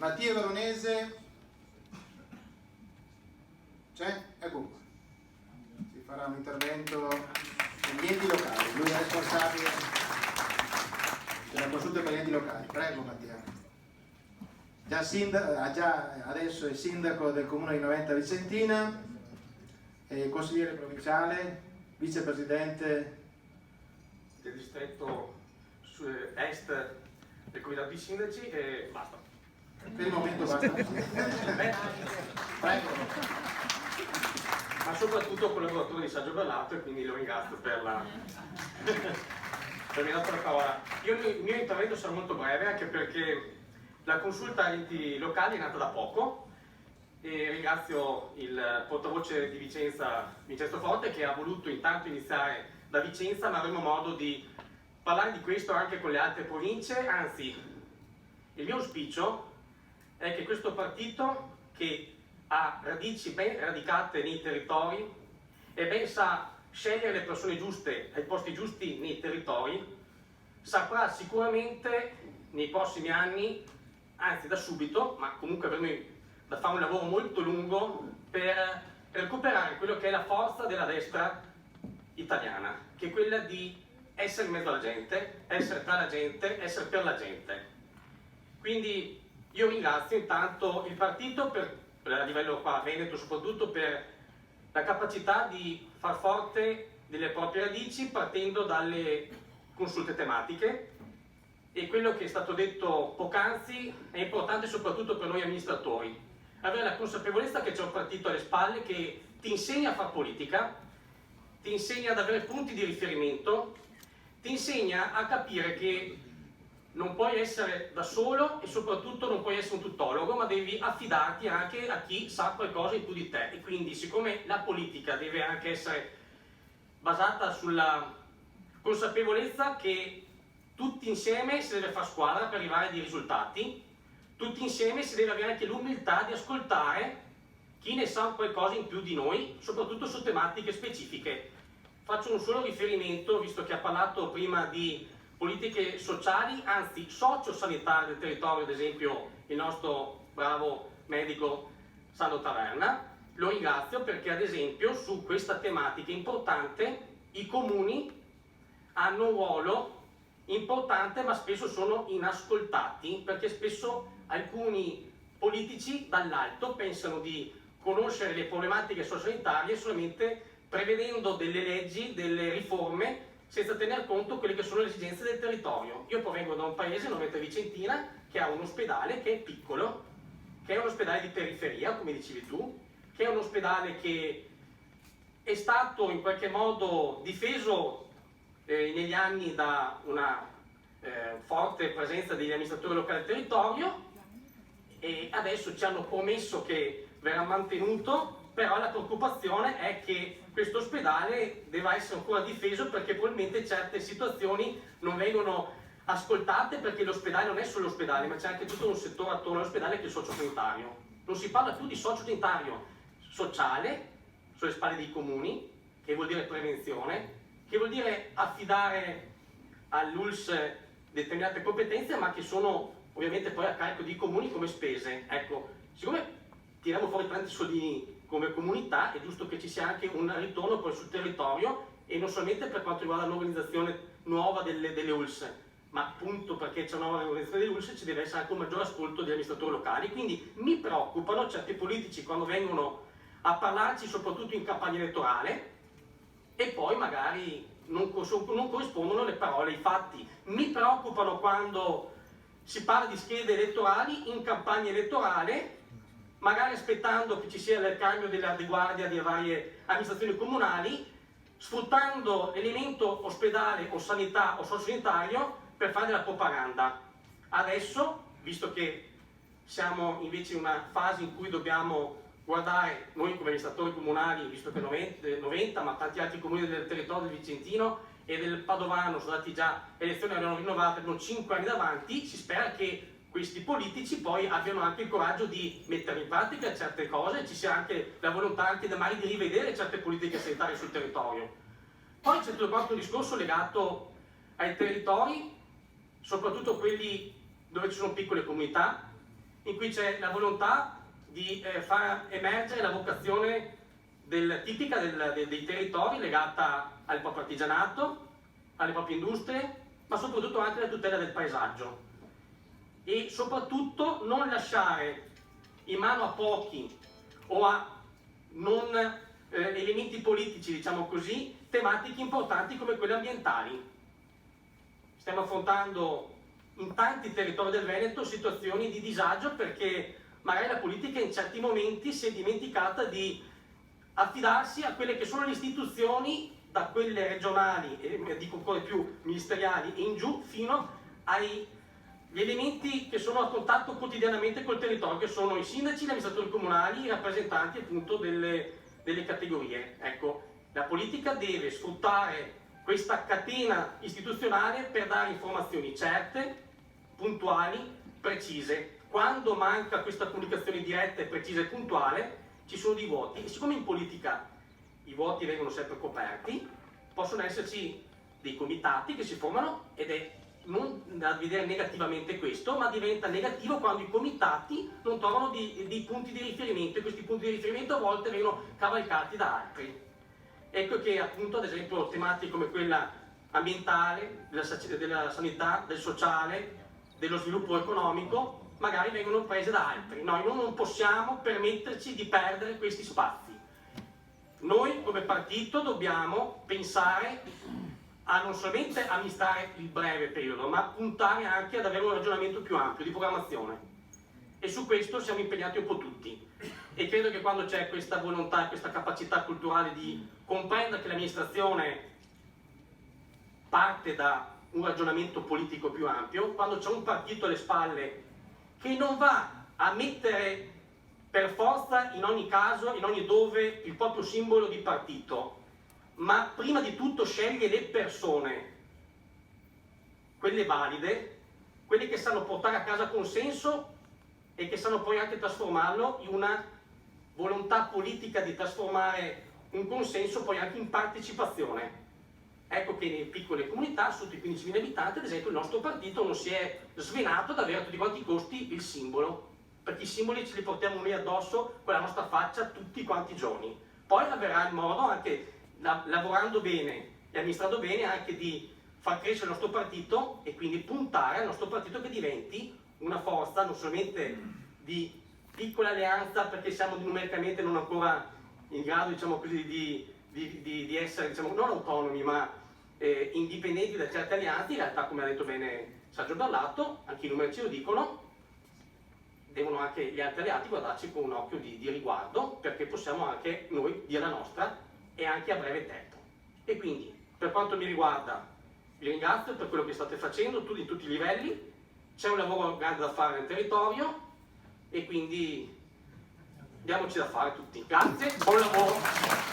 Mattia Veronese, c'è? Ecco qua. Si farà un intervento sugli enti locali, lui è responsabile della consulta per gli enti locali. Prego Mattia. Già adesso è sindaco del comune di Noventa Vicentina, consigliere provinciale, vicepresidente del distretto est del comitato di sindaci e basta. Per il momento basta. Prego. Ma soprattutto collaboratore di Saggio Bellato, e quindi lo ringrazio per avermi dato la parola. Il mio intervento sarà molto breve, anche perché la consulta agli enti locali è nata da poco e ringrazio il portavoce di Vicenza, Vincenzo Forte, che ha voluto intanto iniziare da Vicenza, ma avremo modo di parlare di questo anche con le altre province. Anzi, il mio auspicio è che questo partito, che ha radici ben radicate nei territori e ben sa scegliere le persone giuste ai posti giusti nei territori, saprà sicuramente nei prossimi anni, anzi da subito, ma comunque avremo da fare un lavoro molto lungo per recuperare quello che è la forza della destra italiana, che è quella di essere in mezzo alla gente, essere tra la gente, essere per la gente. Quindi io ringrazio intanto il partito a livello qua veneto, soprattutto per la capacità di far forte delle proprie radici partendo dalle consulte tematiche, e quello che è stato detto poc'anzi è importante soprattutto per noi amministratori, avere la consapevolezza che c'è un partito alle spalle che ti insegna a fare politica, ti insegna ad avere punti di riferimento, ti insegna a capire che non puoi essere da solo e soprattutto non puoi essere un tuttologo, ma devi affidarti anche a chi sa qualcosa in più di te. E quindi, siccome la politica deve anche essere basata sulla consapevolezza che tutti insieme si deve fare squadra per arrivare a dei risultati, tutti insieme si deve avere anche l'umiltà di ascoltare chi ne sa qualcosa in più di noi, soprattutto su tematiche specifiche. Faccio un solo riferimento, visto che ha parlato prima di politiche sociali, anzi socio-sanitarie del territorio, ad esempio il nostro bravo medico Sandro Taverna. Lo ringrazio perché ad esempio su questa tematica importante i comuni hanno un ruolo importante, ma spesso sono inascoltati, perché spesso alcuni politici dall'alto pensano di conoscere le problematiche sociosanitarie solamente prevedendo delle leggi, delle riforme, senza tener conto quelle che sono le esigenze del territorio. Io provengo da un paese, Noventa Vicentina, che ha un ospedale che è piccolo, che è un ospedale di periferia, come dicevi tu, che è un ospedale che è stato in qualche modo difeso negli anni da una forte presenza degli amministratori locali del territorio, e adesso ci hanno promesso che verrà mantenuto, però la preoccupazione è che questo ospedale deve essere ancora difeso, perché probabilmente certe situazioni non vengono ascoltate, perché l'ospedale non è solo l'ospedale, ma c'è anche tutto un settore attorno all'ospedale che è il sociosanitario. Non si parla più di sociosanitario sociale sulle spalle dei comuni, che vuol dire prevenzione, che vuol dire affidare all'ULS determinate competenze, ma che sono ovviamente poi a carico dei comuni come spese. Ecco, siccome tiriamo fuori tanti soldini come comunità, è giusto che ci sia anche un ritorno poi sul territorio, e non solamente per quanto riguarda l'organizzazione nuova delle ULS, ma appunto perché c'è una nuova organizzazione delle ULS ci deve essere anche un maggiore ascolto degli amministratori locali. Quindi mi preoccupano certi politici quando vengono a parlarci, soprattutto in campagna elettorale, e poi magari non corrispondono le parole ai fatti. Mi preoccupano quando si parla di schede elettorali in campagna elettorale, magari aspettando che ci sia il cambio della guardia di varie amministrazioni comunali, sfruttando l'elemento ospedale o sanità o sociosanitario per fare della propaganda. Adesso, visto che siamo invece in una fase in cui dobbiamo guardare, noi come amministratori comunali, visto che 90, ma tanti altri comuni del territorio del Vicentino e del Padovano sono stati già elezioni, erano rinnovate, abbiamo 5 anni davanti, si spera che questi politici poi abbiano anche il coraggio di mettere in pratica certe cose, ci sia anche la volontà anche magari di rivedere certe politiche sanitarie sul territorio. Poi c'è tutto quanto un discorso legato ai territori, soprattutto quelli dove ci sono piccole comunità, in cui c'è la volontà di far emergere la vocazione tipica dei territori legata al proprio artigianato, alle proprie industrie, ma soprattutto anche alla tutela del paesaggio. E soprattutto non lasciare in mano a pochi o a non elementi politici, diciamo così, tematiche importanti come quelle ambientali. Stiamo affrontando in tanti territori del Veneto situazioni di disagio perché magari la politica in certi momenti si è dimenticata di affidarsi a quelle che sono le istituzioni, da quelle regionali e dico ancora più ministeriali e in giù, fino agli elementi che sono a contatto quotidianamente col territorio, che sono i sindaci, gli amministratori comunali, i rappresentanti appunto delle categorie. Ecco, la politica deve sfruttare questa catena istituzionale per dare informazioni certe, puntuali, precise. Quando manca questa comunicazione diretta, precisa e puntuale, ci sono dei vuoti. E siccome in politica i vuoti vengono sempre coperti, possono esserci dei comitati che si formano ed è non da vedere negativamente questo, ma diventa negativo quando i comitati non trovano dei punti di riferimento e questi punti di riferimento a volte vengono cavalcati da altri. Ecco che appunto ad esempio tematiche come quella ambientale, della sanità, del sociale, dello sviluppo economico magari vengono prese da altri. Noi non possiamo permetterci di perdere questi spazi. Noi come partito dobbiamo pensare a non solamente amministrare il breve periodo, ma puntare anche ad avere un ragionamento più ampio di programmazione. E su questo siamo impegnati un po' tutti. E credo che quando c'è questa volontà e questa capacità culturale di comprendere che l'amministrazione parte da un ragionamento politico più ampio, quando c'è un partito alle spalle che non va a mettere per forza in ogni caso, in ogni dove, il proprio simbolo di partito, ma prima di tutto sceglie le persone, quelle valide, quelle che sanno portare a casa consenso e che sanno poi anche trasformarlo in una volontà politica di trasformare un consenso poi anche in partecipazione. Ecco che nelle piccole comunità, sotto i 15.000 abitanti, ad esempio, il nostro partito non si è svenato ad avere a tutti quanti i costi il simbolo, perché i simboli ce li portiamo noi addosso con la nostra faccia tutti quanti i giorni. Poi avverrà il modo anche, lavorando bene e amministrando bene, anche di far crescere il nostro partito e quindi puntare al nostro partito che diventi una forza non solamente di piccola alleanza, perché siamo numericamente non ancora in grado, diciamo così, di essere, diciamo, non autonomi, ma indipendenti da certe alleanze. In realtà, come ha detto bene Sergio Barlato, anche i numeri ce lo dicono, devono anche gli altri alleati guardarci con un occhio di riguardo, perché possiamo anche noi dire la nostra e anche a breve tempo. E quindi, per quanto mi riguarda, vi ringrazio per quello che state facendo in tutti i livelli. C'è un lavoro grande da fare nel territorio e quindi diamoci da fare tutti. Grazie, buon lavoro!